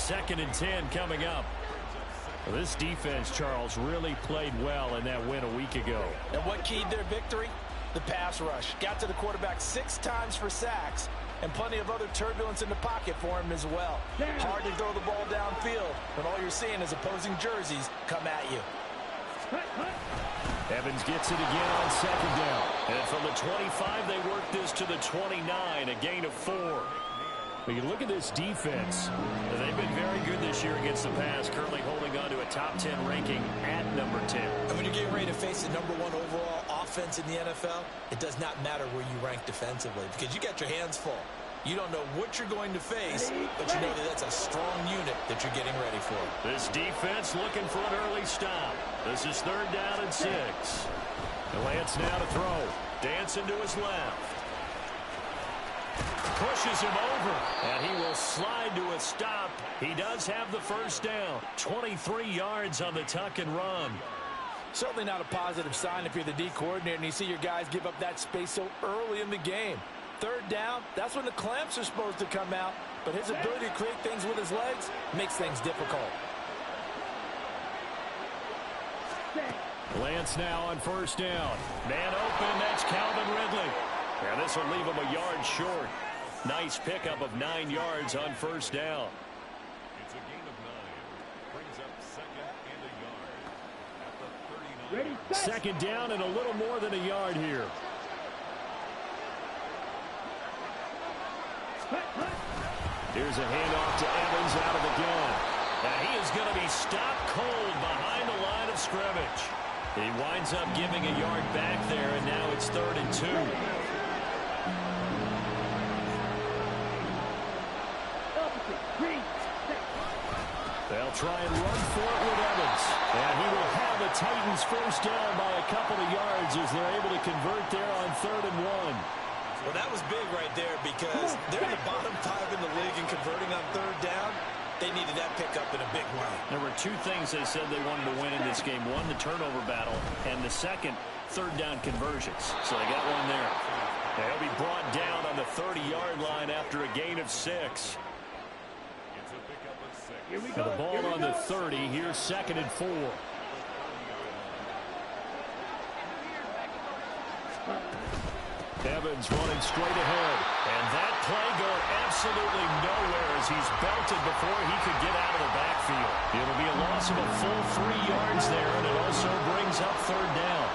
2nd and 10 coming up. Well, this defense, Charles, really played well in that win a week ago. And what keyed their victory? The pass rush. Got to the quarterback 6 times for sacks, and plenty of other turbulence in the pocket for him as well. Hard to throw the ball downfield when all you're seeing is opposing jerseys come at you. Evans gets it again on 2nd down. And from the 25, they work this to the 29, a gain of 4. But you look at this defense. They've been very good this year against the pass, currently holding on to a top 10 ranking at number 10. And when you're getting ready to face the number 1 overall offense in the NFL, it does not matter where you rank defensively because you got your hands full. You don't know what you're going to face, but you know that that's a strong unit that you're getting ready for. This defense looking for an early stop. This is 3rd down and 6. And Lance now to throw. Dancing to his left. Pushes him over, and he will slide to a stop. He does have the 1st down. 23 yards on the tuck and run. Certainly not a positive sign if you're the D coordinator and you see your guys give up that space so early in the game. 3rd down, that's when the clamps are supposed to come out, but his ability to create things with his legs makes things difficult. Lance now on 1st down. Man open, that's Calvin Ridley. And this will leave him a yard short. Nice pickup of 9 yards on 1st down. It's a gain of 9. Brings up 2nd and a yard at the 39. 2nd down and a little more than a yard here. Here's a handoff to Evans out of the gun. And he is going to be stopped cold behind the line of scrimmage. He winds up giving a yard back there, and now it's 3rd and 2. They'll try and run for it with Evans. And he will have the Titans 1st down by a couple of yards as they're able to convert there on 3rd and 1. Well, that was big right there because they're in the bottom 5 in the league and converting on 3rd down. They needed that pickup in a big way. There were 2 things they said they wanted to win in this game. One, the turnover battle, and the second, 3rd down conversions. So they got one there. And he'll be brought down on the 30-yard line after a gain of 6. Here we go. The ball on the 30. Here's 2nd and 4. Evans running straight ahead. And that play going absolutely nowhere as he's belted before he could get out of the backfield. It'll be a loss of a full 3 yards there, and it also brings up 3rd down.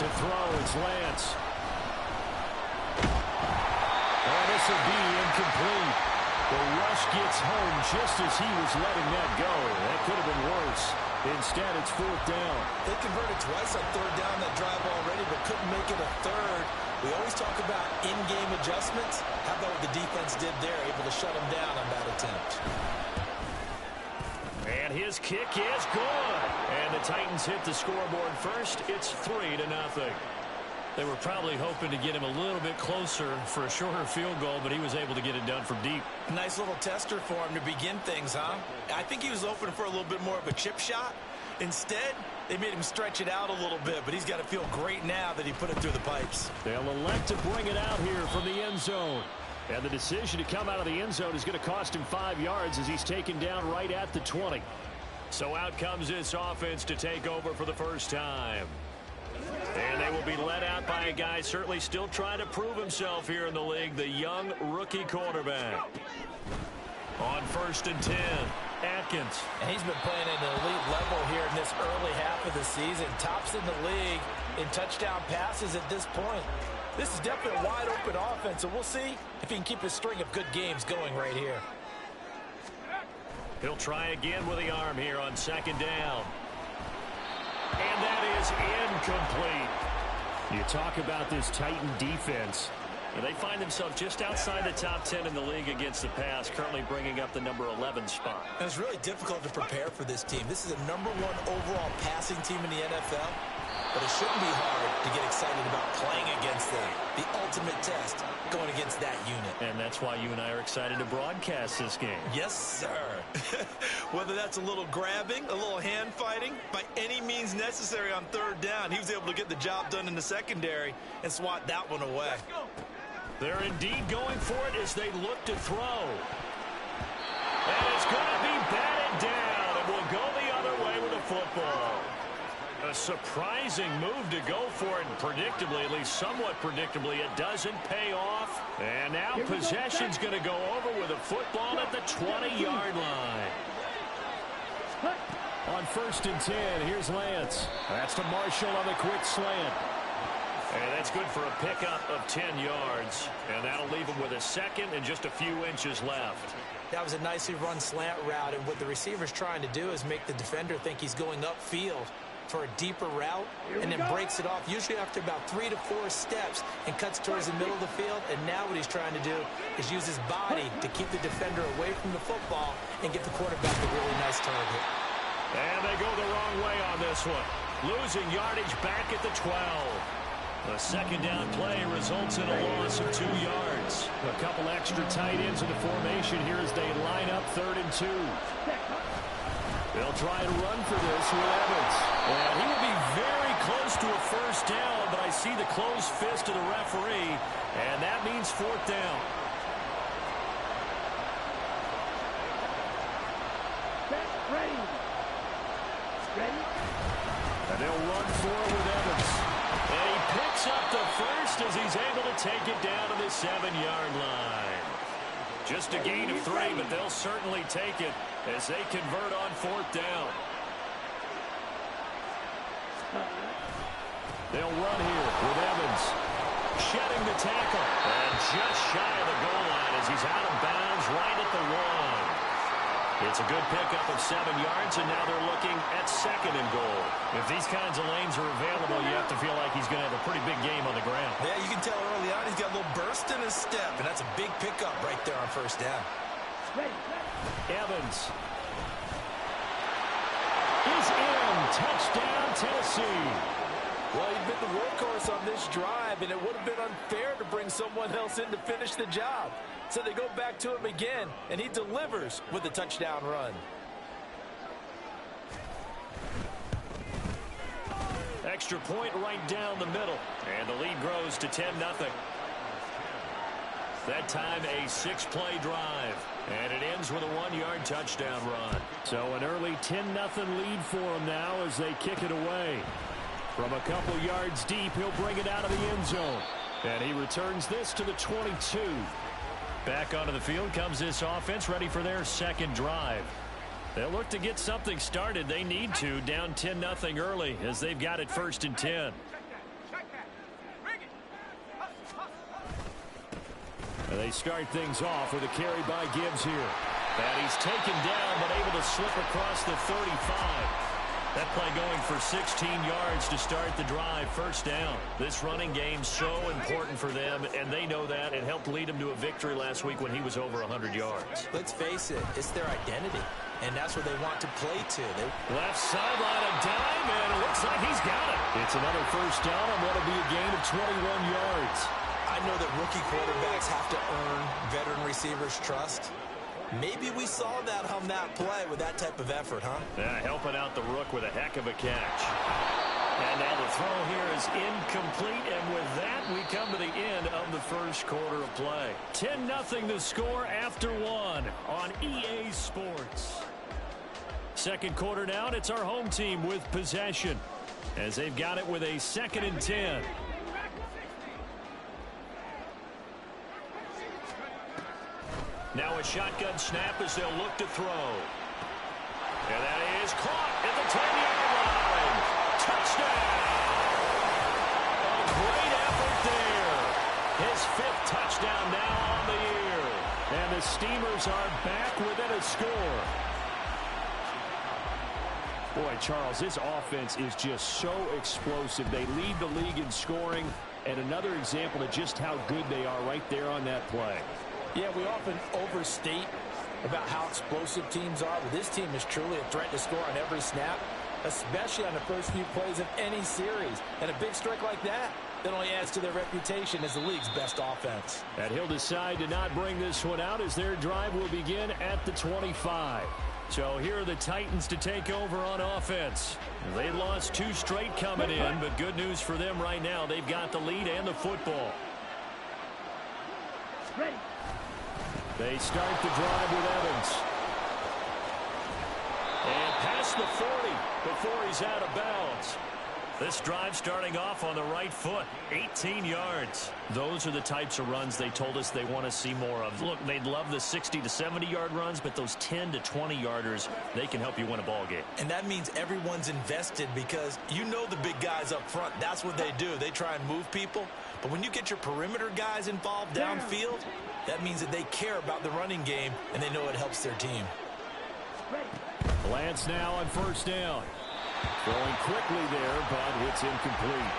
To throw, it's Lance. And this will be incomplete. The rush gets home just as he was letting that go. That could have been worse. Instead, it's 4th down. They converted twice on 3rd down that drive already, but couldn't make it a 3rd. We always talk about in-game adjustments. How about what the defense did there, able to shut them down on that attempt? And his kick is good. And the Titans hit the scoreboard first. It's 3-0. They were probably hoping to get him a little bit closer for a shorter field goal, but he was able to get it done from deep. Nice little tester for him to begin things, huh? I think he was open for a little bit more of a chip shot. Instead, they made him stretch it out a little bit, but he's got to feel great now that he put it through the pipes. They'll elect to bring it out here from the end zone. And the decision to come out of the end zone is going to cost him 5 yards as he's taken down right at the 20. So out comes this offense to take over for the first time. And they will be led out by a guy certainly still trying to prove himself here in the league, the young rookie quarterback. On 1st and 10, Atkins. And he's been playing at an elite level here in this early half of the season. Tops in the league in touchdown passes at this point. This is definitely a wide open offense, and we'll see if he can keep his string of good games going right here. He'll try again with the arm here on 2nd down. And that is incomplete. You talk about this Titan defense. And they find themselves just outside the top 10 in the league against the pass, currently bringing up the number 11 spot. And it's really difficult to prepare for this team. This is a number 1 overall passing team in the NFL. But it shouldn't be hard to get excited about playing against them. The ultimate test going against that unit. And that's why you and I are excited to broadcast this game. Yes, sir. Whether that's a little grabbing, a little hand fighting, by any means necessary on 3rd down, he was able to get the job done in the secondary and swat that one away. They're indeed going for it as they look to throw. And it's going to be batted down, and will go the other way with the football. A surprising move to go for it, and predictably, at least somewhat predictably, it doesn't pay off. And now possession's going to go over with a football at the 20-yard line. On 1st and 10, here's Lance. That's to Marshall on the quick slant. And that's good for a pickup of 10 yards. And that'll leave him with a second and just a few inches left. That was a nicely run slant route, and what the receiver's trying to do is make the defender think he's going upfield for a deeper route, and then breaks it off, usually after about 3 to 4 steps, and cuts towards the middle of the field. And now what he's trying to do is use his body to keep the defender away from the football and give the quarterback a really nice target. And they go the wrong way on this one. Losing yardage back at the 12. The second down play results in a loss of 2 yards. A couple extra tight ends in the formation here as they line up 3rd and 2. They'll try to run for this with Evans. And he will be very close to a first down, but I see the closed fist of the referee, and that means 4th down. And they'll run for it with Evans. And he picks up the first as he's able to take it down to the 7-yard line. Just a gain of 3, but they'll certainly take it as they convert on 4th down. They'll run here with Evans. Shedding the tackle. And just shy of the goal line as he's out of bounds right at the 1. It's a good pickup of 7 yards, and now they're looking at 2nd and goal. If these kinds of lanes are available, you have to feel like he's going to have a pretty big game on the ground. Yeah, you can tell early on he's got a little burst in his step, and that's a big pickup right there on 1st down. Evans is in. Touchdown, Tennessee. Well, he'd been the workhorse on this drive, and it would have been unfair to bring someone else in to finish the job. So they go back to him again, and he delivers with a touchdown run. Extra point right down the middle, and the lead grows to 10-0. That time a 6-play drive, and it ends with a 1-yard touchdown run. So an early 10-0 lead for him now as they kick it away. From a couple yards deep, he'll bring it out of the end zone. And he returns this to the 22. Back onto the field comes this offense, ready for their 2nd drive. They'll look to get something started. They need to, down 10-0 early as they've got it 1st and 10. And they start things off with a carry by Gibbs here. And he's taken down but able to slip across the 35. That play going for 16 yards to start the drive. 1st down. This running game so important for them, and they know that. It helped lead them to a victory last week when he was over 100 yards. Let's face it, it's their identity, and that's what they want to play to. Left sideline, a dime, and it looks like he's got it. It's another 1st down on what will be a gain of 21 yards. I know that rookie quarterbacks have to earn veteran receivers' trust. Maybe we saw that on that play with that type of effort, huh? Yeah, helping out the rook with a heck of a catch. And now the throw here is incomplete, and with that, we come to the end of the 1st quarter of play. 10-0 the score after 1 on EA Sports. 2nd quarter now, and it's our home team with possession as they've got it with a 2nd and 10. Now a shotgun snap as they'll look to throw. And that is caught at the 10-yard line. Touchdown! A great effort there. His 5th touchdown now on the year. And the Steamers are back within a score. Boy, Charles, this offense is just so explosive. They lead the league in scoring, and another example of just how good they are right there on that play. Yeah, we often overstate about how explosive teams are, but this team is truly a threat to score on every snap, especially on the first few plays of any series. And a big strike like that only adds to their reputation as the league's best offense. And he'll decide to not bring this one out as their drive will begin at the 25. So here are the Titans to take over on offense. They lost 2 straight coming in, but good news for them right now. They've got the lead and the football. They start the drive with Evans. And past the 40 before he's out of bounds. This drive starting off on the right foot, 18 yards. Those are the types of runs they told us they want to see more of. Look, they'd love the 60 to 70-yard runs, but those 10 to 20-yarders, they can help you win a ball game. And that means everyone's invested because you know the big guys up front. That's what they do. They try and move people. But when you get your perimeter guys involved downfield, that means that they care about the running game, and they know it helps their team. Lance now on first down. Throwing quickly there, but it's incomplete.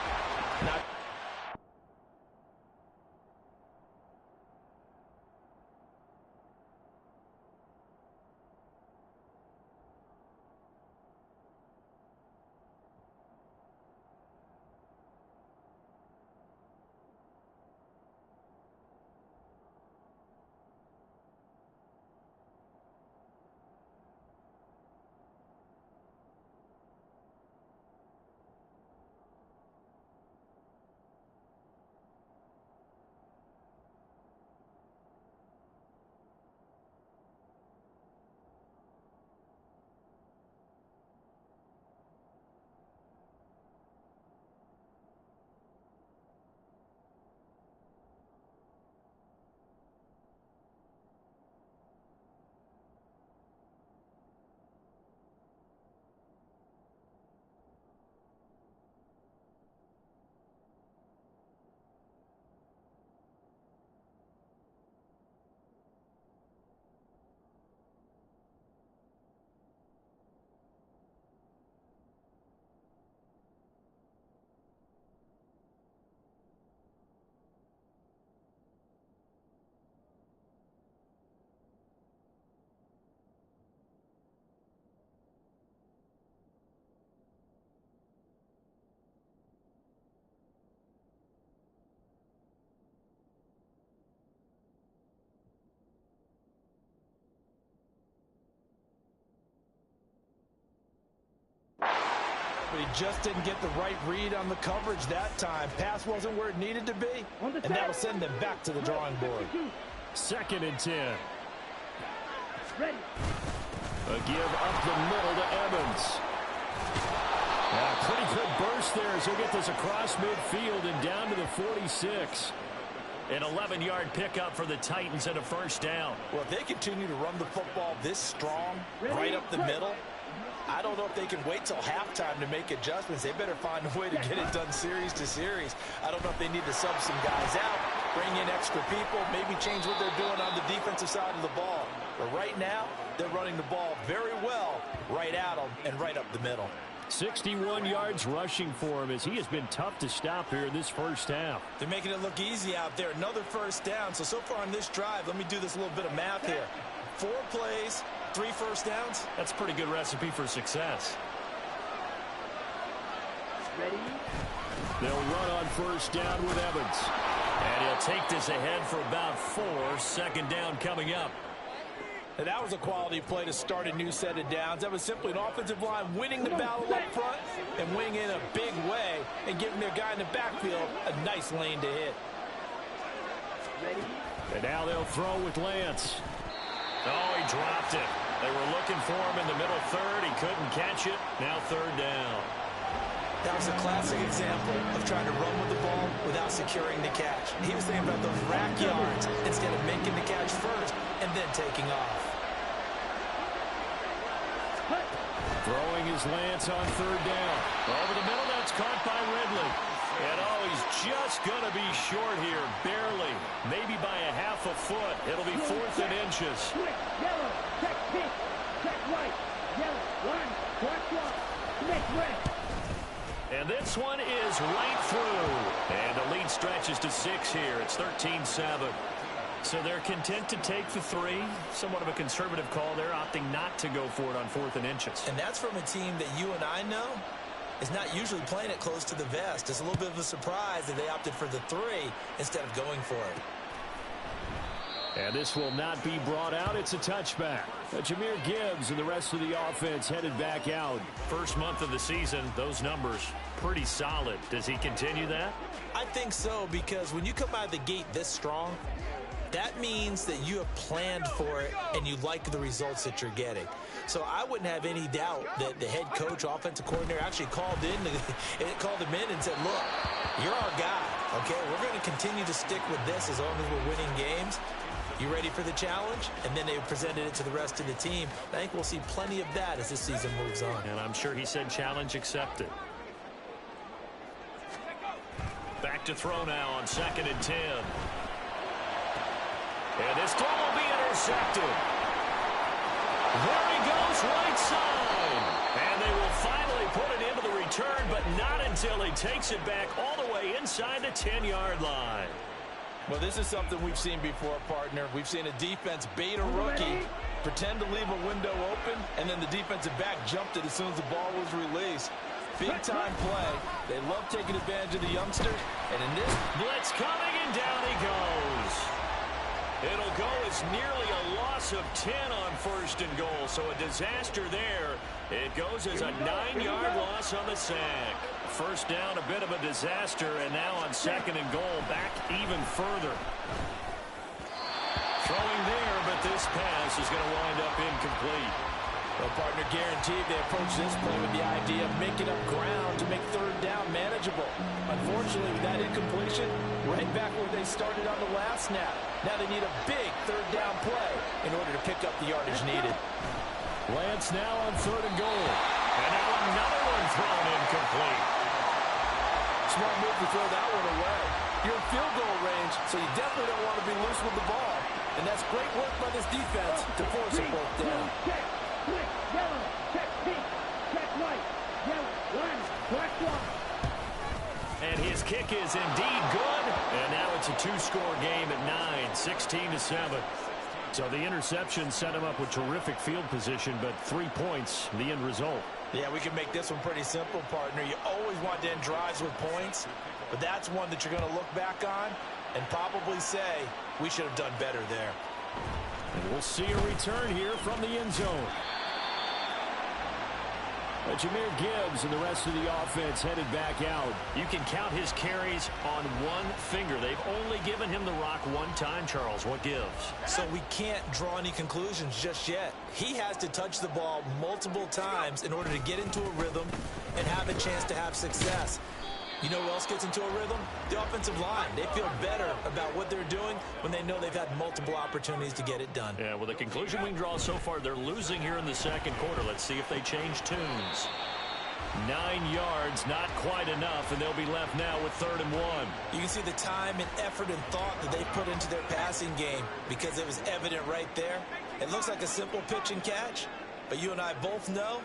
But he just didn't get the right read on the coverage that time. Pass wasn't where it needed to be, and that'll send them back to the drawing board. 2nd and 10. A give up the middle to Evans. Yeah, pretty good burst there as he'll get this across midfield and down to the 46. An 11-yard pickup for the Titans and a first down. Well, if they continue to run the football this strong, right up the middle, I don't know if they can wait till halftime to make adjustments. They better find a way to get it done series to series. I don't know if they need to sub some guys out, bring in extra people, maybe change what they're doing on the defensive side of the ball. But right now, they're running the ball very well right at them and right up the middle. 61 yards rushing for him as he has been tough to stop here in this first half. They're making it look easy out there. Another first down. So far on this drive, let me do this little bit of math here. 4 plays, 3 first downs. That's a pretty good recipe for success. Ready? They'll run on first down with Evans. And he'll take this ahead for about 4. 2nd down coming up. And that was a quality play to start a new set of downs. That was simply an offensive line winning the battle up front and winning in a big way and giving their guy in the backfield a nice lane to hit. Ready? And now they'll throw with Lance. Oh, he dropped it. They were looking for him in the middle third. He couldn't catch it. Now 3rd down. That was a classic example of trying to run with the ball without securing the catch. He was thinking about those rack yards instead of making the catch first and then taking off. Throwing his Lance on 3rd down. Over the middle, that's caught by Ridley. And oh, he's just going to be short here, barely. Maybe by a half a foot. It'll be 4th and inches. Switch, yellow, check pink, check white, yellow, one, watch one, next red. And this one is right through. And the lead stretches to 6 here. It's 13-7. So they're content to take the 3. Somewhat of a conservative call. They're opting not to go for it on 4th and inches. And that's from a team that you and I know is not usually playing it close to the vest. It's a little bit of a surprise that they opted for the 3 instead of going for it. And this will not be brought out. It's a touchback. Jahmyr Gibbs and the rest of the offense headed back out. First month of the season, those numbers pretty solid. Does he continue that? I think so, because when you come out of the gate this strong, that means that you have planned for it and you like the results that you're getting. So I wouldn't have any doubt that the head coach, offensive coordinator, actually called him in and said, look, you're our guy, okay? We're going to continue to stick with this as long as we're winning games. You ready for the challenge? And then they presented it to the rest of the team. I think we'll see plenty of that as this season moves on. And I'm sure he said challenge accepted. Back to throw now on 2nd and 10. And this throw will be intercepted. There he goes, right side. And they will finally put it into the return, but not until he takes it back all the way inside the 10-yard line. Well, this is something we've seen before, partner. We've seen a defense bait a rookie, pretend to leave a window open, and then the defensive back jumped it as soon as the ball was released. Big-time play. They love taking advantage of the youngsters. And in this blitz coming, and down he goes. It'll go as nearly a loss of 10 on 1st and goal. So a disaster there. It goes as a 9-yard loss on the sack. First down, a bit of a disaster, and now on 2nd and goal, back even further. Throwing there, but this pass is going to wind up incomplete. Well, partner, guaranteed they approach this play with the idea of making up ground to make 3rd down manageable. Unfortunately, with that incompletion, right back where they started on the last snap. Now they need a big 3rd down play in order to pick up the yardage needed. Lance now on 3rd and goal. And now another one thrown incomplete. Smart move to throw that one away. You're in field goal range, so you definitely don't want to be loose with the ball. And that's great work by this defense to force it both down. Check, split, yellow, check pink, check white, yellow, one, black one. And his kick is indeed good. And now it's a 2-score game at 9, 16-7. So the interception set him up with terrific field position, but 3 points, the end result. Yeah, we can make this one pretty simple, partner. You always want to end drives with points, but that's one that you're going to look back on and probably say, we should have done better there. And we'll see a return here from the end zone. Jahmyr Gibbs and the rest of the offense headed back out. You can count his carries on one finger. They've only given him the rock one time, Charles. What gives? So we can't draw any conclusions just yet. He has to touch the ball multiple times in order to get into a rhythm and have a chance to have success. You know who else gets into a rhythm? The offensive line. They feel better about what they're doing when they know they've had multiple opportunities to get it done. Yeah, well, the conclusion we can draw so far, they're losing here in the 2nd quarter. Let's see if they change tunes. 9 yards, not quite enough, and they'll be left now with 3rd and 1. You can see the time and effort and thought that they put into their passing game because it was evident right there. It looks like a simple pitch and catch, but you and I both know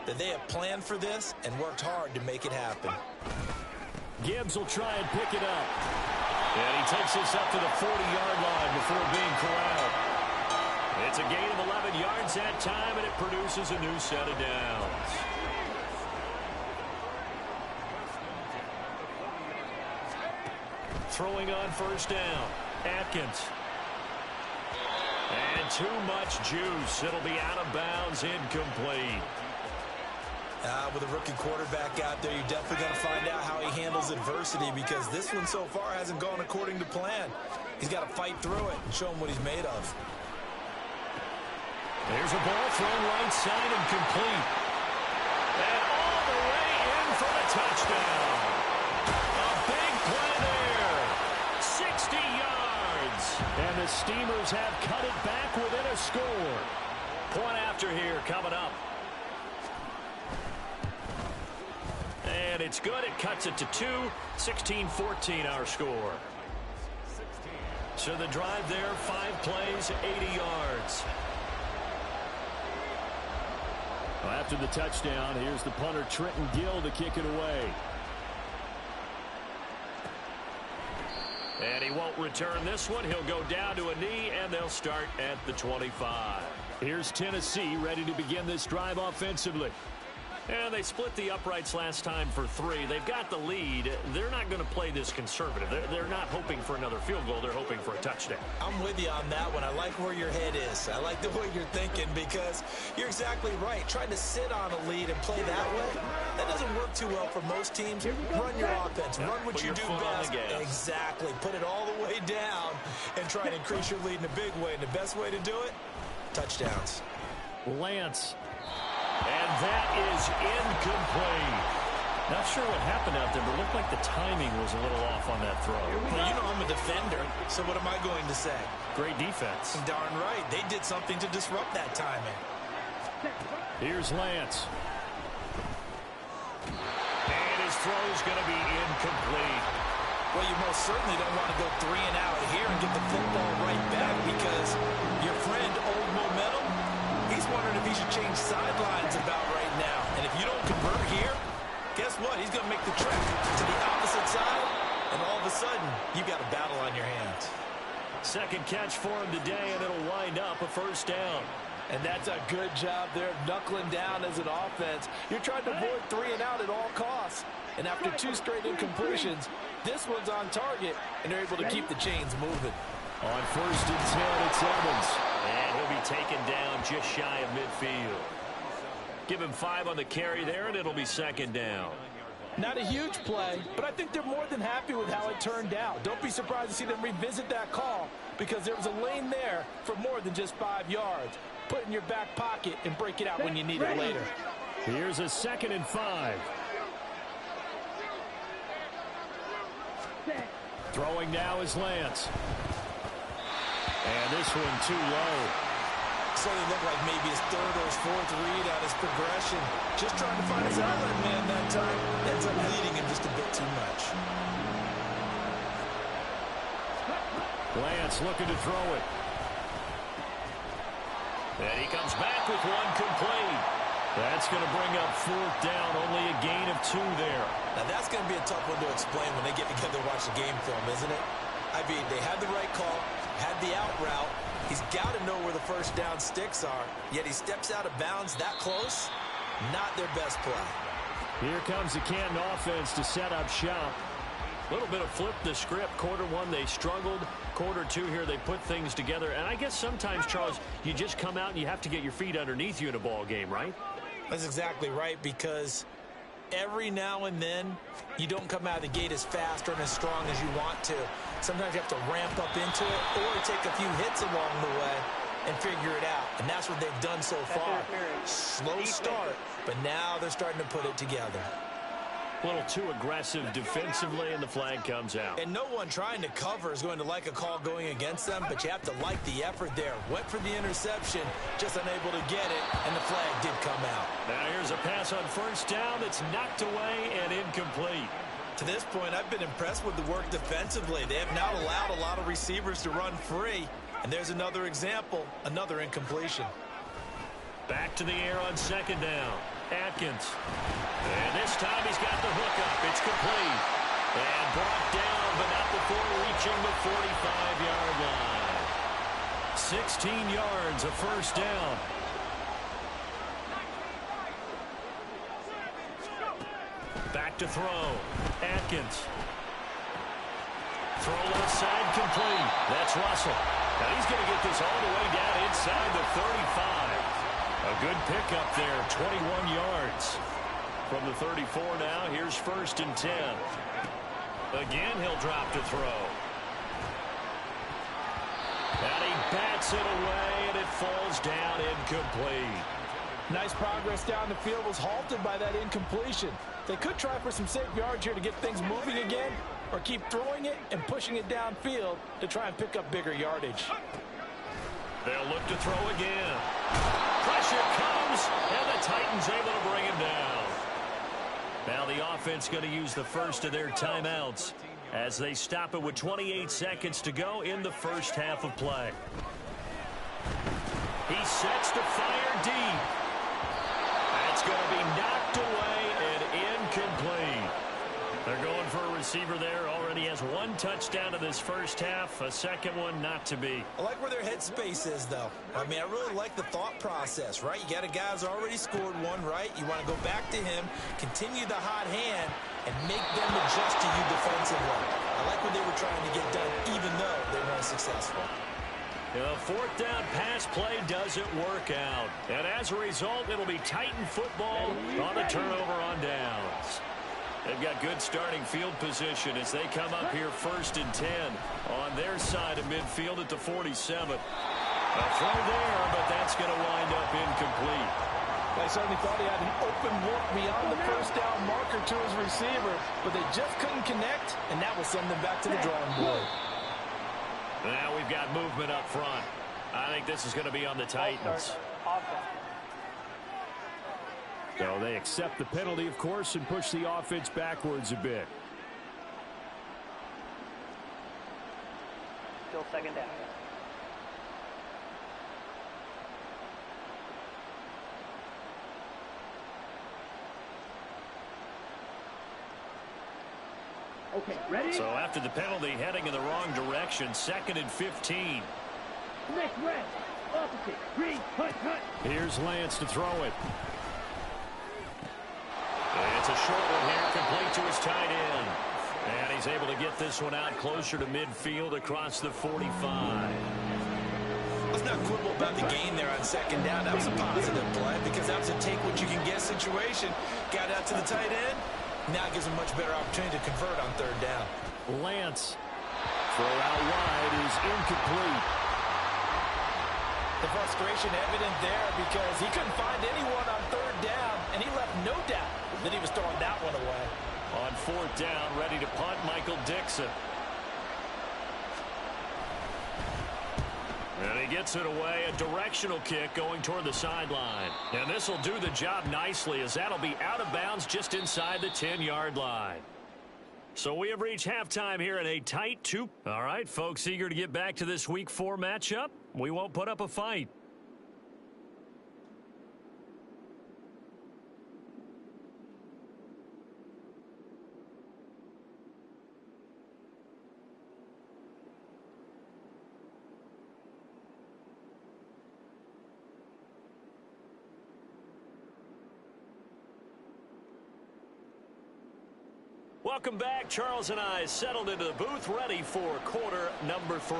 that they have planned for this and worked hard to make it happen. Gibbs will try and pick it up. And he takes this up to the 40-yard line before being corralled. It's a gain of 11 yards that time, and it produces a new set of downs. Throwing on 1st down. Atkins. And too much juice. It'll be out of bounds, incomplete. With a rookie quarterback out there, you're definitely going to find out how he handles adversity because this one so far hasn't gone according to plan. He's got to fight through it and show him what he's made of. There's a ball thrown right side and complete. And all the way in for the touchdown. A big play there. 60 yards. And the Steamers have cut it back within a score. Point after here coming up. And it's good. It cuts it to 2. 16-14 our score. So the drive there, 5 plays, 80 yards. Well, after the touchdown, here's the punter Trenton Gill to kick it away. And he won't return this one. He'll go down to a knee, and they'll start at the 25. Here's Tennessee ready to begin this drive offensively. And they split the uprights last time for 3. They've got the lead. They're not going to play this conservative. They're not hoping for another field goal. They're hoping for a touchdown. I'm with you on that one. I like where your head is. I like the way you're thinking because you're exactly right. Trying to sit on a lead and play that way, that doesn't work too well for most teams. Run your offense. Run what you do best. Exactly. Put it all the way down and try and increase your lead in a big way. And the best way to do it, touchdowns. Lance. And that is incomplete. Not sure what happened out there, but it looked like the timing was a little off on that throw. Well, you know I'm a defender, so what am I going to say? Great defense. Darn right. They did something to disrupt that timing. Here's Lance. And his throw is going to be incomplete. Well, you most certainly don't want to go 3 and out here and get the football right back because your friend, Old Momentum, he's wondering if he should change sidelines about right now. And if you don't convert here, guess what? He's going to make the trek to the opposite side, and all of a sudden, you've got a battle on your hands. Second catch for him today, and it'll wind up a first down. And that's a good job there, knuckling down as an offense. You're trying to avoid 3 and out at all costs. And after 2 straight incompletions, this one's on target, and they're able to keep the chains moving. On first and 10, it's Evans. And he'll be taken down just shy of midfield. Give him 5 on the carry there, and it'll be second down. Not a huge play, but I think they're more than happy with how it turned out. Don't be surprised to see them revisit that call because there was a lane there for more than just 5 yards. Put it in your back pocket and break it out when you need it later. Here's a 2nd and 5. Throwing now is Lance. And this one too low. So they look like maybe his 3rd or his 4th read on his progression. Just trying to find his outlet man that time. Ends up leading him just a bit too much. Lance looking to throw it. And he comes back with one complete. That's going to bring up 4th down. Only a gain of 2 there. Now that's going to be a tough one to explain when they get together to watch the game film, isn't it? I mean, they had the right call, had the out route. He's got to know where the first down sticks are, yet he steps out of bounds that close. Not their best play. Here comes the Canton offense to set up shop. A little bit of flip the script. Quarter 1, they struggled. Quarter 2 here, they put things together. And I guess sometimes, Charles, you just come out and you have to get your feet underneath you in a ball game, right? That's exactly right, because every now and then, you don't come out of the gate as fast or as strong as you want to. Sometimes you have to ramp up into it or take a few hits along the way and figure it out. And that's what they've done so far. Slow start, but now they're starting to put it together. A little too aggressive defensively, and the flag comes out. And no one trying to cover is going to like a call going against them, but you have to like the effort there. Went for the interception, just unable to get it, and the flag did come out. Now here's a pass on first down that's knocked away and incomplete. To this point, I've been impressed with the work defensively. They have not allowed a lot of receivers to run free. And there's another example, another incompletion. Back to the air on 2nd down. Atkins. And this time he's got the hook up. It's complete. And brought down, but not before reaching the 45-yard line. 16 yards, a first down. Back to throw. Atkins. Throw left side complete. That's Russell. Now he's going to get this all the way down inside the 35. A good pickup there, 21 yards. From the 34 now, here's 1st and 10. Again, he'll drop to throw. And he bats it away, and it falls down incomplete. Nice progress down the field was halted by that incompletion. They could try for some safe yards here to get things moving again, or keep throwing it and pushing it downfield to try and pick up bigger yardage. They'll look to throw again. Pressure comes, and the Titans able to bring him down. Now the offense going to use the first of their timeouts as they stop it with 28 seconds to go in the first half of play. He sets to fire deep. That's going to be knocked away and incomplete. They're going for a receiver there. Already has one touchdown in this first half. A second one not to be. I like where their headspace is, though. I mean, I really like the thought process, right? You got a guy who's already scored one, right? You want to go back to him, continue the hot hand, and make them adjust to you defensively. I like what they were trying to get done, even though they weren't successful. The fourth down pass play doesn't work out. And as a result, it'll be Titan football on the turnover on downs. They've got good starting field position as they come up here 1st and 10 on their side of midfield at the 47. A throw there, but that's going to wind up incomplete. They certainly thought he had an open look beyond the first down marker to his receiver, but they just couldn't connect, and that will send them back to the drawing board. Now we've got movement up front. I think this is going to be on the Titans. So they accept the penalty, of course, and push the offense backwards a bit. Still second down. Okay, ready? So after the penalty, heading in the wrong direction, 2nd and 15. Next red. Opposite. Green. Cut. Here's Lance to throw it. It's a short one here, complete to his tight end. And he's able to get this one out closer to midfield across the 45. Let's not quibble about the gain there on 2nd down. That was a positive play because that was a take-what-you-can-get situation. Got out to the tight end. Now it gives him much better opportunity to convert on 3rd down. Lance. Throw out wide is incomplete. The frustration evident there because he couldn't find anyone on 3rd down, and he left no doubt that he was throwing that one away. On 4th down, ready to punt, Michael Dixon. And he gets it away, a directional kick going toward the sideline. And this will do the job nicely as that'll be out of bounds just inside the 10-yard line. So we have reached halftime here in a tight 2. All right, folks, eager to get back to this Week 4 matchup. We won't put up a fight. Welcome back. Charles and I settled into the booth, ready for quarter number 3.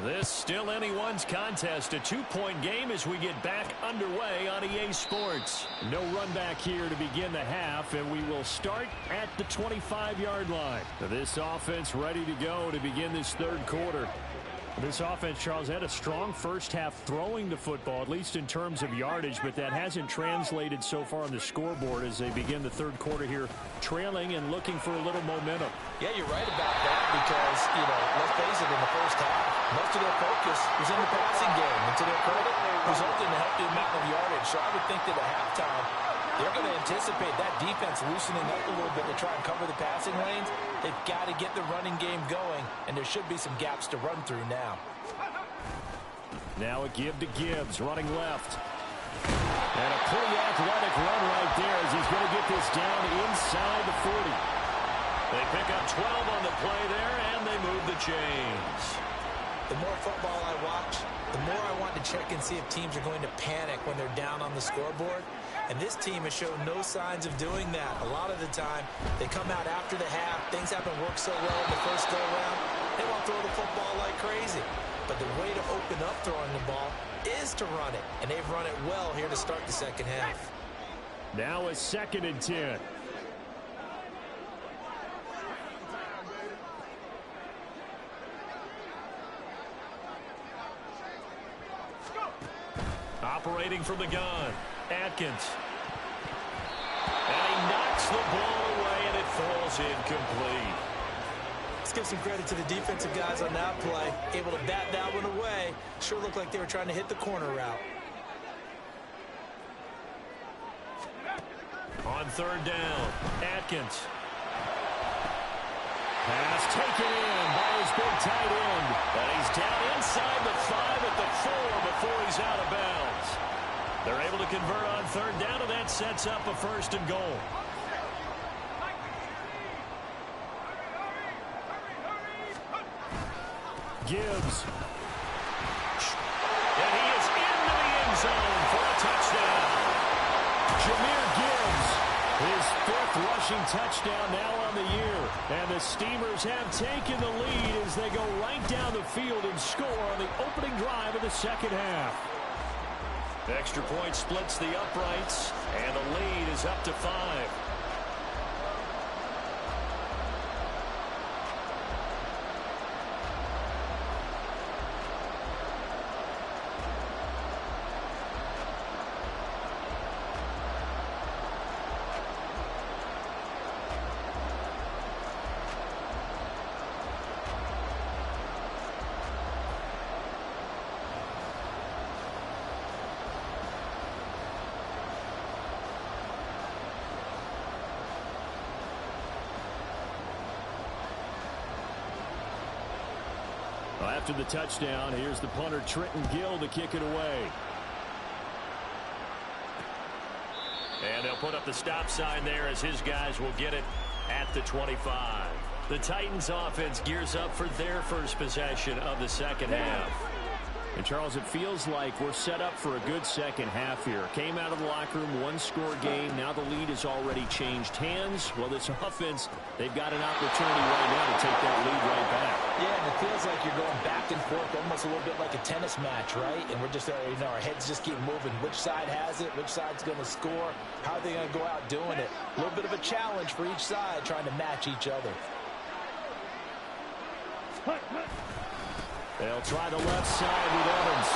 This still anyone's contest, a 2-point game as we get back underway on EA Sports. No run back here to begin the half, and we will start at the 25-yard line. This offense ready to go to begin this 3rd quarter. This offense, Charles, had a strong first half throwing the football, at least in terms of yardage, but that hasn't translated so far on the scoreboard as they begin the 3rd quarter here, trailing and looking for a little momentum. Yeah, you're right about that because, let's face it, in the first half, most of their focus was in the passing game. And to their credit, resulted in a healthy amount of yardage. So I would think that at halftime, they're going to anticipate that defense loosening up a little bit to try and cover the passing lanes. They've got to get the running game going, and there should be some gaps to run through now. Now a give to Gibbs, running left. And a pretty athletic run right there as he's going to get this down inside the 40. They pick up 12 on the play there, and they move the chains. The more football I watch, the more I want to check and see if teams are going to panic when they're down on the scoreboard. And this team has shown no signs of doing that. A lot of the time, they come out after the half. Things haven't worked so well in the first go-around. They want to throw the football like crazy. But the way to open up throwing the ball is to run it. And they've run it well here to start the second half. Now a 2nd and 10. Operating from the gun, Atkins. And he knocks the ball away, and it falls incomplete. Let's give some credit to the defensive guys on that play. Able to bat that one away. Sure looked like they were trying to hit the corner route. On 3rd down, Atkins. Pass taken in by his big tight end. And he's down inside the 5 at the 4 before he's out of bounds. They're able to convert on 3rd down, and that sets up a 1st and goal. Gibbs. And he is into the end zone for a touchdown. Jahmyr Gibbs, his 5th rushing touchdown now on the year. And the Steamers have taken the lead as they go right down the field and score on the opening drive of the second half. Extra point splits the uprights, and the lead is up to 5. After the touchdown, here's the punter Trenton Gill to kick it away. And they'll put up the stop sign there as his guys will get it at the 25. The Titans offense gears up for their first possession of the second half. And Charles, it feels like we're set up for a good second half here. Came out of the locker room, 1-score game. Now the lead has already changed hands. Well, this offense, they've got an opportunity right now to take that lead right back. Yeah, and it feels like you're going back and forth, almost a little bit like a tennis match, right? And we're just, our heads just keep moving. Which side has it? Which side's going to score? How are they going to go out doing it? A little bit of a challenge for each side, trying to match each other. They'll try the left side with Evans.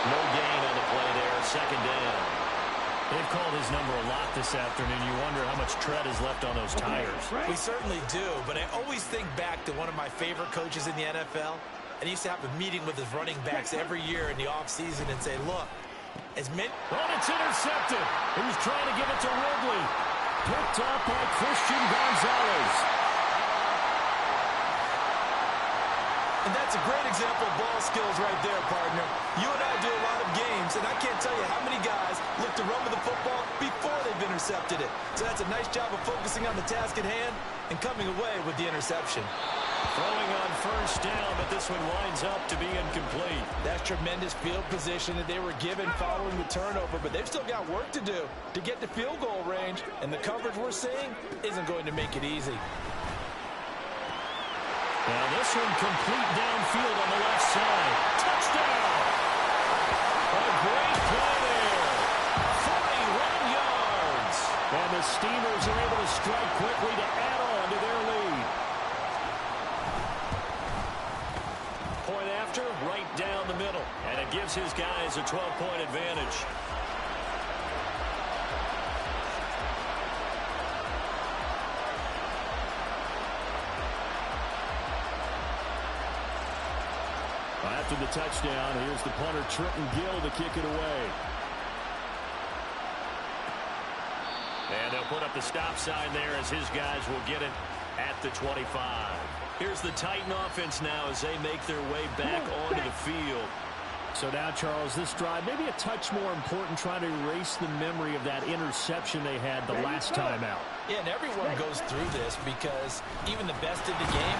No gain on the play there. Second down. They've called his number a lot this afternoon. You wonder how much tread is left on those tires. We certainly do, but I always think back to one of my favorite coaches in the NFL. And he used to have a meeting with his running backs every year in the offseason and say, look, as many... Oh, it's intercepted. He was trying to give it to Ridley. Picked up by Christian Gonzalez. And that's a great example of ball skills right there, partner. You and I do a lot of games, and I can't tell you how many guys look to run with the football before they've intercepted it. So that's a nice job of focusing on the task at hand and coming away with the interception. Throwing on first down, but this one winds up to be incomplete. That's tremendous field position that they were given following the turnover, but they've still got work to do to get to field goal range, and the coverage we're seeing isn't going to make it easy. Now this one complete downfield on the left side. Touchdown! A great play there. 41 yards. And the Steamers are able to strike quickly to add on to their lead. Point after, right down the middle. And it gives his guys a 12-point advantage. After the touchdown, here's the punter Trenton Gill to kick it away. And they'll put up the stop sign there as his guys will get it at the 25. Here's the Titan offense now as they make their way back onto the field. So now, Charles, this drive maybe a touch more important, trying to erase the memory of that interception they had the last time out. Yeah, and everyone goes through this because even the best in the game,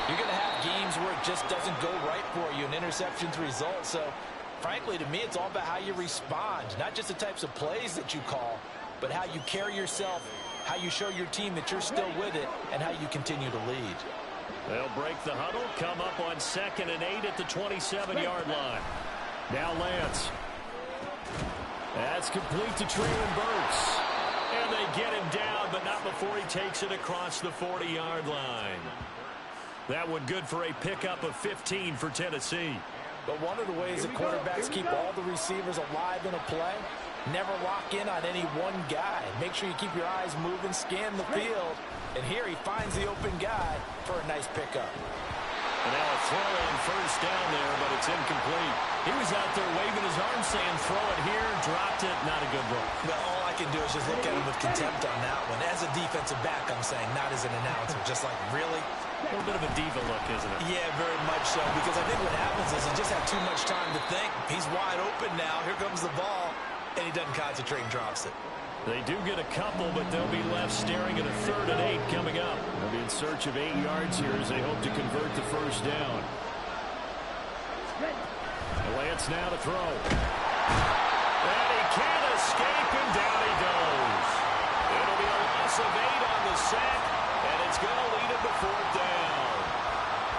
you're going to have games where it just doesn't go right for you, and interceptions result. So, frankly, to me, it's all about how you respond, not just the types of plays that you call, but how you carry yourself, how you show your team that you're still with it, and how you continue to lead. They'll break the huddle, come up on 2nd and 8 at the 27-yard line. Now Lance. That's complete to Treylon Burks. And they get him down, but not before he takes it across the 40-yard line. That one good for a pickup of 15 for Tennessee. But one of the ways that quarterbacks keep all the receivers alive in a play, never lock in on any one guy. Make sure you keep your eyes moving, scan the field. And here he finds the open guy for a nice pickup. And now a throw on first down there, but it's incomplete. He was out there waving his arm saying, throw it here, dropped it, not a good look. Well, all I can do is just look at him with contempt on that one. As a defensive back, I'm saying, not as an announcer. Just like, really? A little bit of a diva look, isn't it? Yeah, very much so, because I think what happens is he just had too much time to think. He's wide open now. Here comes the ball, and he doesn't concentrate and drops it. They do get a couple, but they'll be left staring at a 3rd and 8 coming up. They'll be in search of 8 yards here as they hope to convert the first down. Lance now to throw. And he can't escape, and down he goes. It'll be a loss of 8 on the sack, and it's going to lead him to 4th down.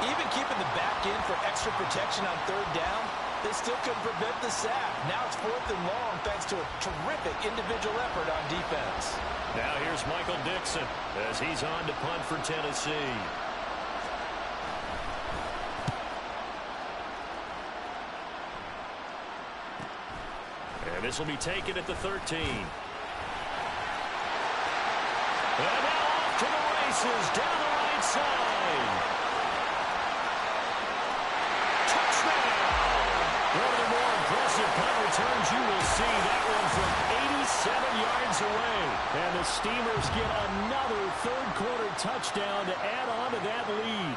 Even keeping the back in for extra protection on 3rd down, they still couldn't prevent the sack. Now it's 4th and long thanks to a terrific individual effort on defense. Now here's Michael Dixon as he's on to punt for Tennessee. And this will be taken at the 13. And now off to the races down the right side. Touchdown! One of the more impressive punt returns you will see. That one from 87 yards away. And the Steamers get another third-quarter touchdown to add on to that lead.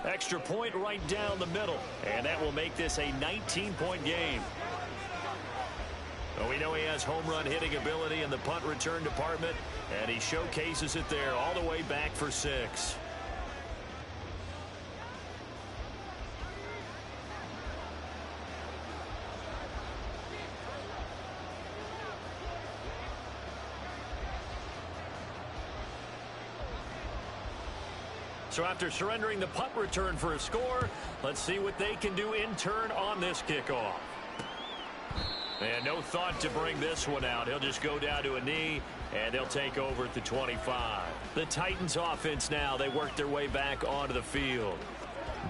Extra point right down the middle, and that will make this a 19-point game. Well, we know he has home run hitting ability in the punt return department, and he showcases it there all the way back for 6. So after surrendering the punt return for a score, let's see what they can do in turn on this kickoff. And no thought to bring this one out. He'll just go down to a knee, and they'll take over at the 25. The Titans offense now, they work their way back onto the field.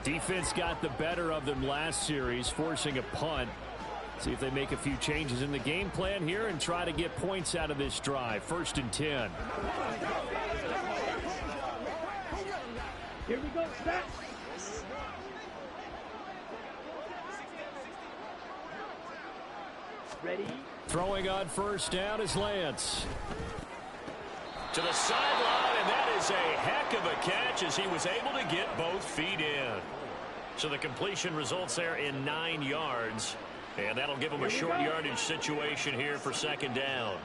Defense got the better of them last series, forcing a punt. See if they make a few changes in the game plan here and try to get points out of this drive. 1st and 10. Here we go, set. Ready? Throwing on 1st down is Lance. To the sideline, and that is a heck of a catch as he was able to get both feet in. So the completion results there in 9 yards, and that'll give him a short yardage situation here for 2nd down.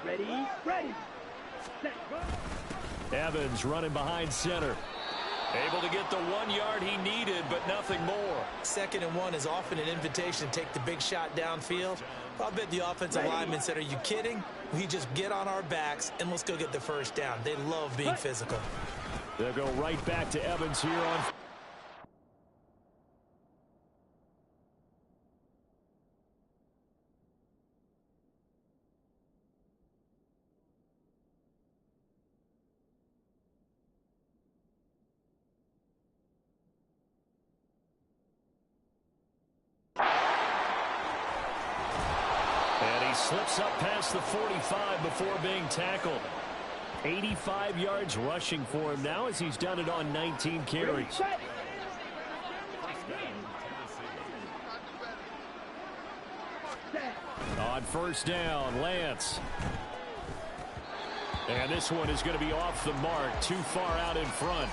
Ready? Ready. Set. Go. Evans running behind center. Able to get the 1 yard he needed, but nothing more. 2nd and 1 is often an invitation to take the big shot downfield. I'll bet the offensive lineman said, are you kidding? We just get on our backs and let's go get the 1st down. They love being physical. They'll go right back to Evans here on. Slips up past the 45 before being tackled. 85 yards rushing for him now as he's done it on 19 carries. On 1st down, Lance. And this one is going to be off the mark, too far out in front.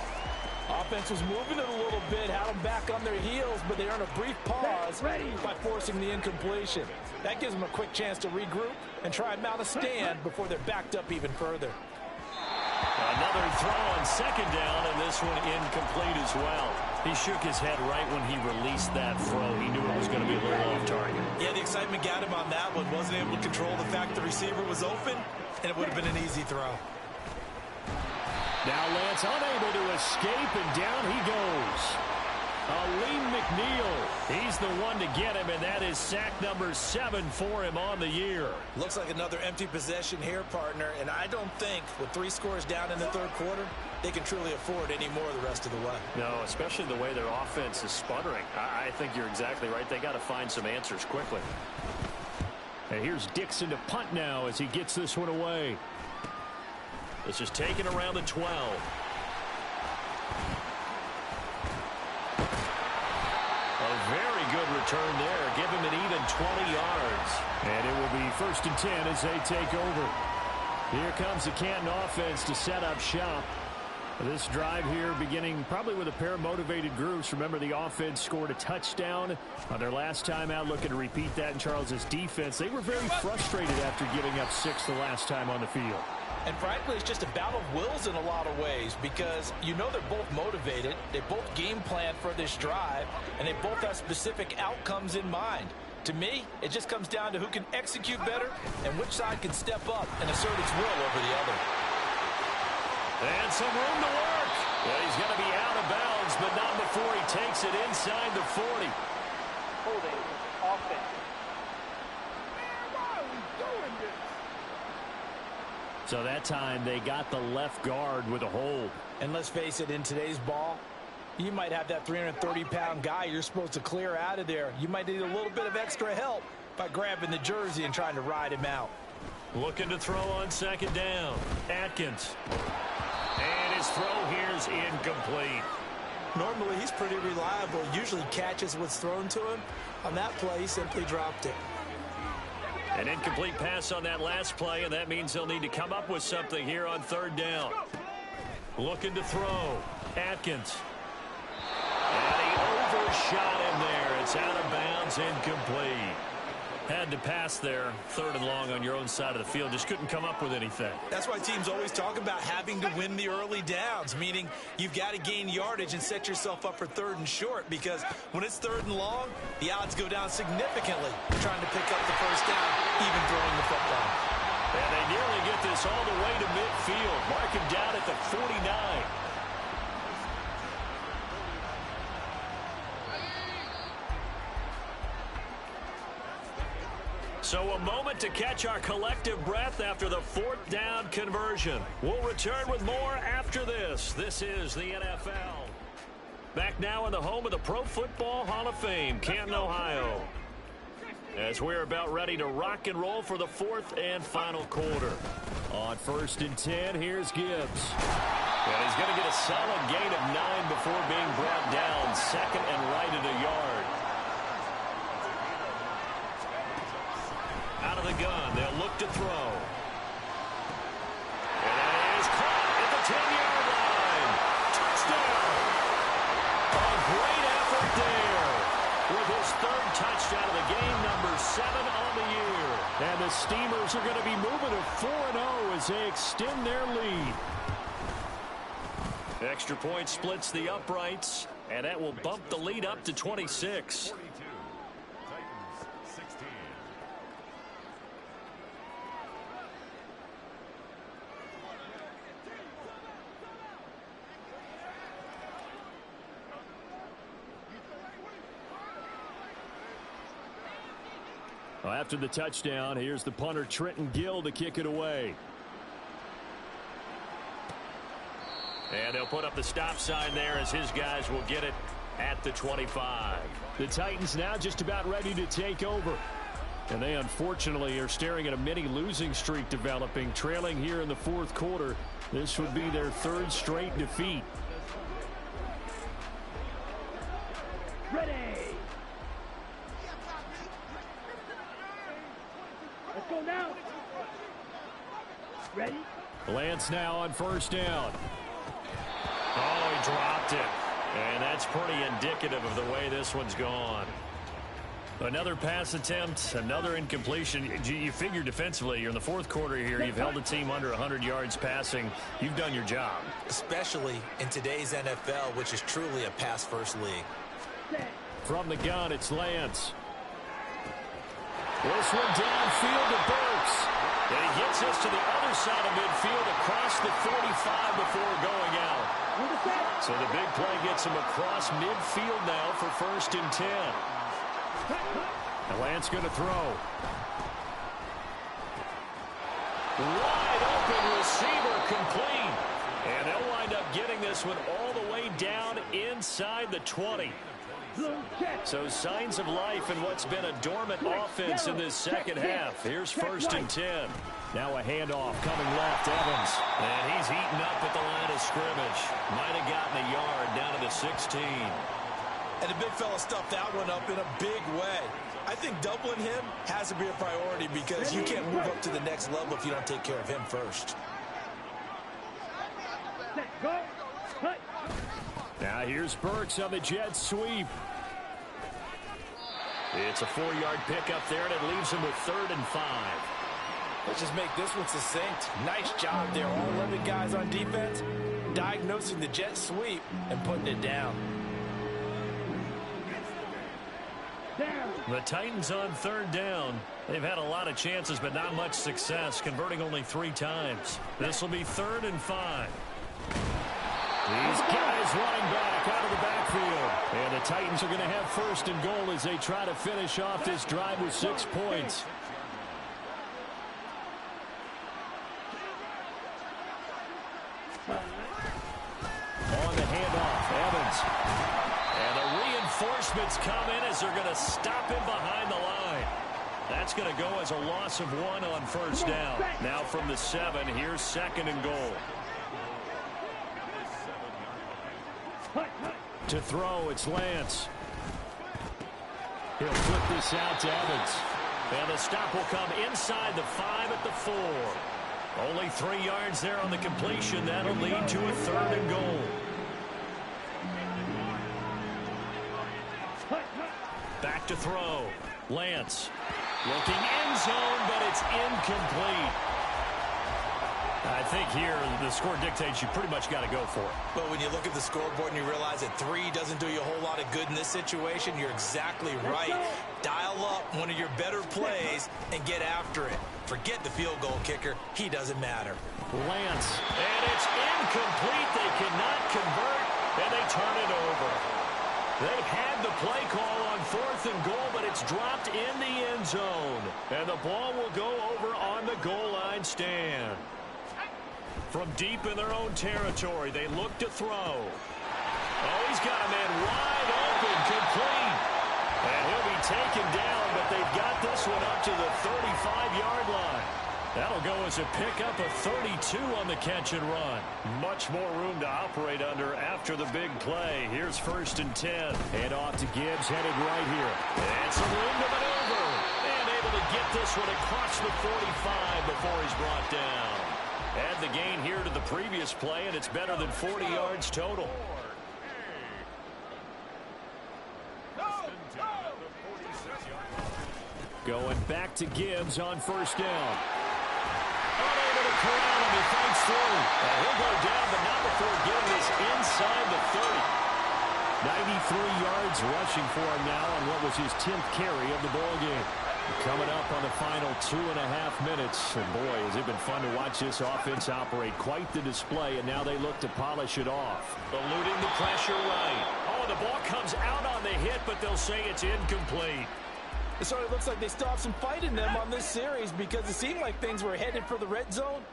Offense was moving it a little bit, had them back on their heels, but they earned a brief pause by forcing the incompletion. That gives them a quick chance to regroup and try and mount a stand before they're backed up even further. Another throw on 2nd down, and this one incomplete as well. He shook his head right when he released that throw. He knew it was going to be a little off target. Yeah, the excitement got him on that one. Wasn't able to control the fact the receiver was open, and it would have been an easy throw. Now Lance unable to escape, and down he goes. Aleem McNeil, he's the one to get him, and that is sack number 7 for him on the year. Looks like another empty possession here, partner, and I don't think with 3 scores down in the 3rd quarter, they can truly afford any more the rest of the way. No, especially the way their offense is sputtering. I think you're exactly right. They got to find some answers quickly. And here's Dixon to punt now as he gets this one away. This is taken around the 12. A very good return there. Give him an even 20 yards. And it will be 1st and 10 as they take over. Here comes the Canton offense to set up shop. This drive here beginning probably with a pair of motivated groups. Remember, the offense scored a touchdown on their last time out, looking to repeat that in Charles's defense. They were very frustrated after giving up 6 the last time on the field. And frankly, it's just a battle of wills in a lot of ways because you know they're both motivated, they both game plan for this drive, and they both have specific outcomes in mind. To me, it just comes down to who can execute better and which side can step up and assert its will over the other. And some room to work. Well, he's going to be out of bounds, but not before he takes it inside the 40. Holding offense. Why are we doing this? So that time they got the left guard with a hold. And let's face it, in today's ball, you might have that 330-pound guy you're supposed to clear out of there. You might need a little bit of extra help by grabbing the jersey and trying to ride him out. Looking to throw on second down. Atkins. And his throw here is incomplete. Normally, he's pretty reliable. Usually catches what's thrown to him. On that play, he simply dropped it. An incomplete pass on that last play, and that means they'll need to come up with something here on third down. Looking to throw. Atkins. And he overshot him there. It's out of bounds, incomplete. Had to pass there, third and long on your own side of the field. Just couldn't come up with anything. That's why teams always talk about having to win the early downs, meaning you've got to gain yardage and set yourself up for third and short, because when it's third and long, the odds go down significantly trying to pick up the first down, even throwing the football. And they nearly get this all the way to midfield. Mark him down at the 49. So a moment to catch our collective breath after the fourth down conversion. We'll return with more after this. This is the NFL. Back now in the home of the Pro Football Hall of Fame, Canton, Ohio. As we're about ready to rock and roll for the fourth and final quarter. On 1st and 10, here's Gibbs. And he's going to get a solid gain of 9 before being brought down. Second and right at a yard. Out of the gun, they'll look to throw. And that is caught at the 10-yard line. Touchdown! A great effort there. With his third touchdown of the game, number 7 on the year. And the Steamers are going to be moving to 4-0 as they extend their lead. Extra point splits the uprights, and that will bump the lead up to 26. Well, after the touchdown, here's the punter, Trenton Gill, to kick it away. And they'll put up the stop sign there as his guys will get it at the 25. The Titans now just about ready to take over. And they unfortunately are staring at a mini losing streak developing, trailing here in the fourth quarter. This would be their third straight defeat. Ready. Let's go now. Ready? Lance now on 1st down. Oh, he dropped it. And that's pretty indicative of the way this one's gone. Another pass attempt, another incompletion. You figure defensively, you're in the fourth quarter here. You've held the team under 100 yards passing. You've done your job. Especially in today's NFL, which is truly a pass-first league. From the gun, it's Lance. This one downfield to Burks. And he gets us to the other side of midfield across the 45 before going out. So the big play gets him across midfield now for 1st and 10. And Lance going to throw. Wide open receiver complete. And they'll wind up getting this one all the way down inside the 20. So signs of life in what's been a dormant offense in this second half. Here's 1st and 10. Now a handoff coming left, Evans. And he's eaten up at the line of scrimmage. Might have gotten a yard down to the 16. And the big fella stuffed that one up in a big way. I think doubling him has to be a priority because you can't move up to the next level if you don't take care of him first. Set, go. Now here's Burks on the jet sweep. It's a 4-yard pickup there, and it leaves him with 3rd and 5. Let's just make this one succinct. Nice job there. All 11 guys on defense diagnosing the jet sweep and putting it down. The Titans on 3rd down. They've had a lot of chances, but not much success, converting only 3 times. This will be 3rd and 5. He's got his running back out of the backfield. And the Titans are going to have 1st and goal as they try to finish off this drive with 6 points. On the handoff, Evans. And the reinforcements come in as they're going to stop him behind the line. That's going to go as a loss of 1 on 1st down. Now from the 7, here's 2nd and goal. To throw, it's Lance. He'll flip this out to Evans. And the stop will come inside the 5 at the 4. Only 3 yards there on the completion. That'll lead to a 3rd and goal. Back to throw. Lance looking end zone, but it's incomplete. I think here the score dictates you pretty much got to go for it. But when you look at the scoreboard and you realize that 3 doesn't do you a whole lot of good in this situation, you're exactly right. Dial up one of your better plays and get after it. Forget the field goal kicker. He doesn't matter. Lance. And it's incomplete. They cannot convert, and they turn it over. They had the play call on 4th and goal, but it's dropped in the end zone. And the ball will go over on the goal line stand. From deep in their own territory, they look to throw. Oh, he's got a man wide open, complete. And he'll be taken down, but they've got this one up to the 35-yard line. That'll go as a pickup of 32 on the catch and run. Much more room to operate under after the big play. Here's 1st and 10. Head off to Gibbs, headed right here. And some room to maneuver. And able to get this one across the 45 before he's brought down. Add the gain here to the previous play, and it's better than 40 yards total. Going back to Gibbs on 1st down. Unable to corral him, he fights through. And he'll go down, but not before getting this inside the 30. 93 yards rushing for him now on what was his 10th carry of the ball game. Coming up on the final 2.5 minutes. And boy, has it been fun to watch this offense operate. Quite the display, and now they look to polish it off. Eluding the pressure right. Oh, the ball comes out on the hit, but they'll say it's incomplete. It sort of looks like they still have some fight in them on this series because it seemed like things were headed for the red zone.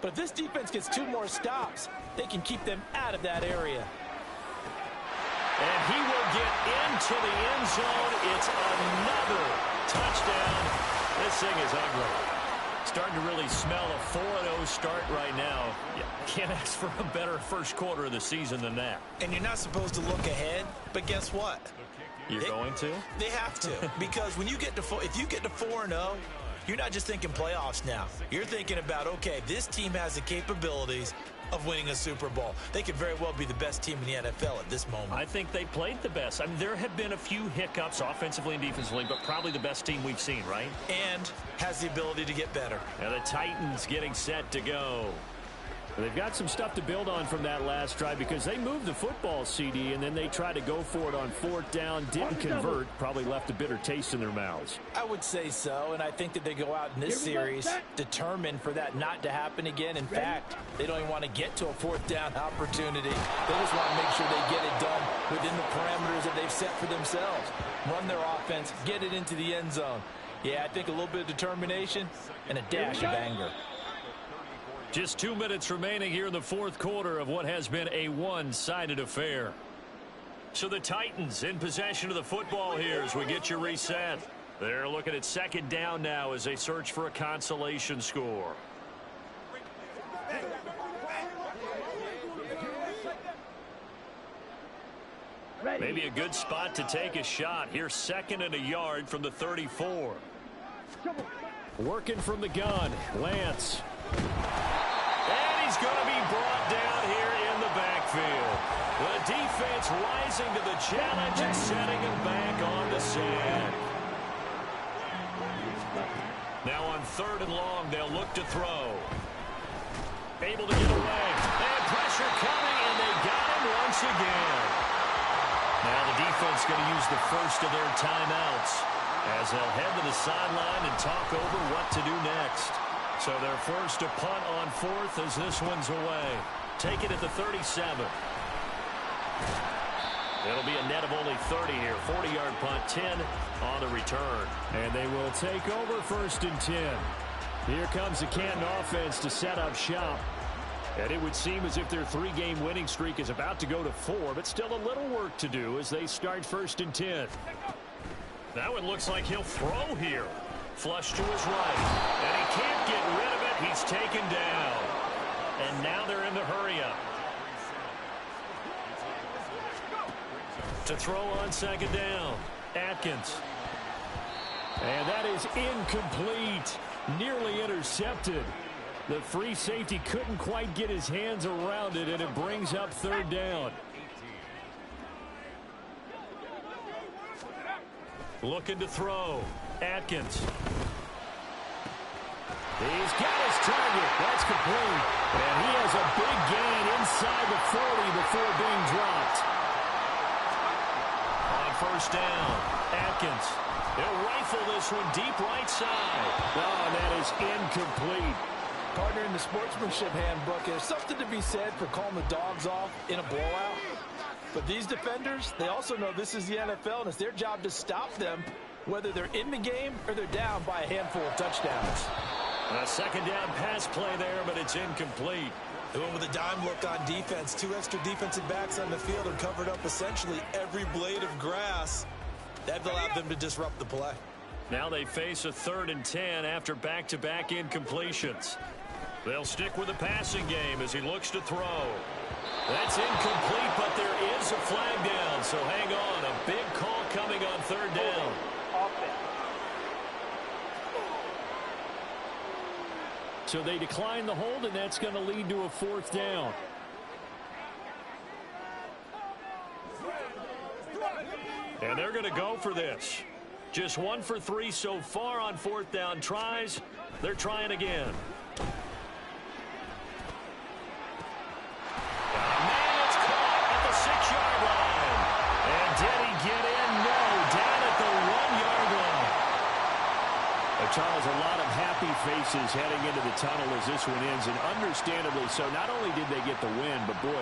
But if this defense gets 2 more stops, they can keep them out of that area. And he will get into the end zone. It's another touchdown. This thing is ugly. Starting to really smell a 4-0 start right now. You can't ask for a better first quarter of the season than that. And you're not supposed to look ahead, but guess what? You're going to? They have to, because when you get to if you get to 4-0, you're not just thinking playoffs now. You're thinking about, okay, this team has the capabilities of winning a Super Bowl. They could very well be the best team in the NFL at this moment. I think they played the best. I mean, there have been a few hiccups offensively and defensively, but probably the best team we've seen, right? And has the ability to get better. And the Titans getting set to go. They've got some stuff to build on from that last drive because they moved the football, CD, and then they tried to go for it on 4th down, didn't convert, probably left a bitter taste in their mouths. I would say so, and I think that they go out in this series determined for that not to happen again. In fact, they don't even want to get to a 4th down opportunity. They just want to make sure they get it done within the parameters that they've set for themselves. Run their offense, get it into the end zone. Yeah, I think a little bit of determination and a dash of anger. Just 2 minutes remaining here in the 4th quarter of what has been a one-sided affair. So the Titans in possession of the football here as we get you reset. They're looking at 2nd down now as they search for a consolation score. Maybe a good spot to take a shot. Here's 2nd and a yard from the 34. Working from the gun, Lance. And he's going to be brought down here in the backfield. The defense rising to the challenge and setting him back on the sand. Now on 3rd and long, they'll look to throw. Able to get away. They had pressure coming, and they got him once again. Now the defense going to use the first of their timeouts as they'll head to the sideline and talk over what to do next. So they're forced to punt on 4th as this one's away. Take it at the 37. It'll be a net of only 30 here. 40-yard punt, 10 on the return. And they will take over 1st and 10. Here comes the Canton offense to set up shop. And it would seem as if their 3-game winning streak is about to go to 4, but still a little work to do as they start 1st and 10. Now it looks like he'll throw here. Flush to his right. And he can't get rid of it. He's taken down. And now they're in the hurry-up. To throw on 2nd down. Atkins. And that is incomplete. Nearly intercepted. The free safety couldn't quite get his hands around it, and it brings up 3rd down. Looking to throw. Atkins. He's got his target. That's complete. And he has a big gain inside the 40 before being dropped. On 1st down, Atkins. He'll rifle this one deep right side. Oh, and that is incomplete. Partner, in the sportsmanship handbook, there's something to be said for calling the dogs off in a blowout. But these defenders, they also know this is the NFL, and it's their job to stop them, whether they're in the game or they're down by a handful of touchdowns. A 2nd down pass play there, but it's incomplete. They went with a dime look on defense. 2 extra defensive backs on the field and covered up essentially every blade of grass. That allowed them to disrupt the play. Now they face a 3rd and 10 after back-to-back incompletions. They'll stick with the passing game as he looks to throw. That's incomplete, but there is a flag down, so hang on. A big call coming on 3rd down. So they decline the hold, and that's going to lead to a 4th down. And they're going to go for this. Just 1 for 3 so far on 4th down tries. They're trying again. Man, it's caught at the 6-yard line. And did he get in? No, down at the 1-yard line. Charles, a lot of happy faces heading into the tunnel as this one ends, and understandably so. Not only did they get the win, but boy,